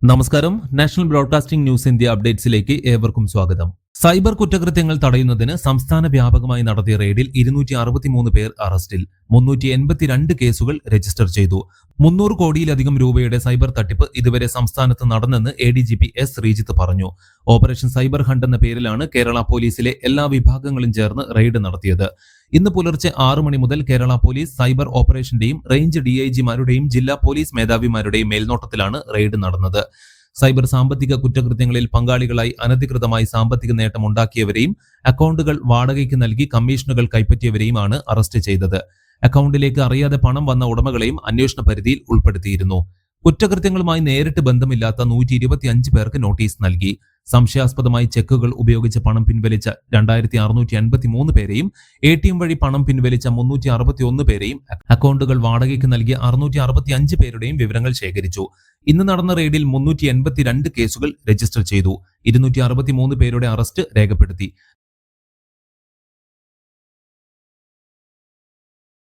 നമസ്കാരം. National broadcasting news India അപ്ഡേറ്റ്സിലേക്ക് ഏവർക്കും സ്വാഗതം. സൈബർ കുറ്റകൃത്യങ്ങൾ തടയുന്നതിന് സംസ്ഥാന വ്യാപകമായി നടത്തിയ റെയ്ഡിൽ 263 പേർ അറസ്റ്റിൽ, 382 കേസുകൾ രജിസ്റ്റർ ചെയ്തു. 300 കോടിയിലധികം രൂപയുടെ സൈബർ തട്ടിപ്പ് ഇതുവരെ സംസ്ഥാനത്ത് നടന്നെന്ന് ADGP S. ശ്രീജിത്ത് പറഞ്ഞു. ഓപ്പറേഷൻ സൈബർ ഹണ്ട് എന്ന പേരിലാണ് കേരള പോലീസിലെ എല്ലാ വിഭാഗങ്ങളും ചേർന്ന് റെയ്ഡ് നടത്തിയത്. ഇന്ന് പുലർച്ചെ 6 മണി മുതൽ കേരള പോലീസ് സൈബർ ഓപ്പറേഷന്റെയും റേഞ്ച് DIGമാരുടെയും ജില്ലാ പോലീസ് മേധാവിമാരുടെയും മേൽനോട്ടത്തിലാണ് റെയ്ഡ് നടന്നത്. സൈബർ സാമ്പത്തിക കുറ്റകൃത്യങ്ങളിൽ പങ്കാളികളായി അനധികൃതമായി സാമ്പത്തിക നേട്ടം ഉണ്ടാക്കിയവരെയും അക്കൗണ്ടുകൾ വാടകയ്ക്ക് നൽകി കമ്മീഷനുകൾ കൈപ്പറ്റിയവരെയുമാണ് അറസ്റ്റ് ചെയ്തത്. അക്കൗണ്ടിലേക്ക് അറിയാതെ പണം വന്ന ഉടമകളെയും അന്വേഷണ പരിധിയിൽ ഉൾപ്പെടുത്തിയിരുന്നു. കുറ്റകൃത്യങ്ങളുമായി നേരിട്ട് ബന്ധമില്ലാത്ത 125 പേർക്ക് നോട്ടീസ് നൽകി. സംശയാസ്പദമായി ചെക്കുകൾ ഉപയോഗിച്ച് പണം പിൻവലിച്ച 2653 പേരെയും ATM വഴി പണം പിൻവലിച്ച 361 പേരെയും അക്കൗണ്ടുകൾ വാടകയ്ക്ക് നൽകിയ 665 പേരുടെയും വിവരങ്ങൾ ശേഖരിച്ചു. ഇന്ന് നടന്ന റെയ്ഡിൽ 382 കേസുകൾ രജിസ്റ്റർ ചെയ്തു. 263 പേരുടെ അറസ്റ്റ് രേഖപ്പെടുത്തി.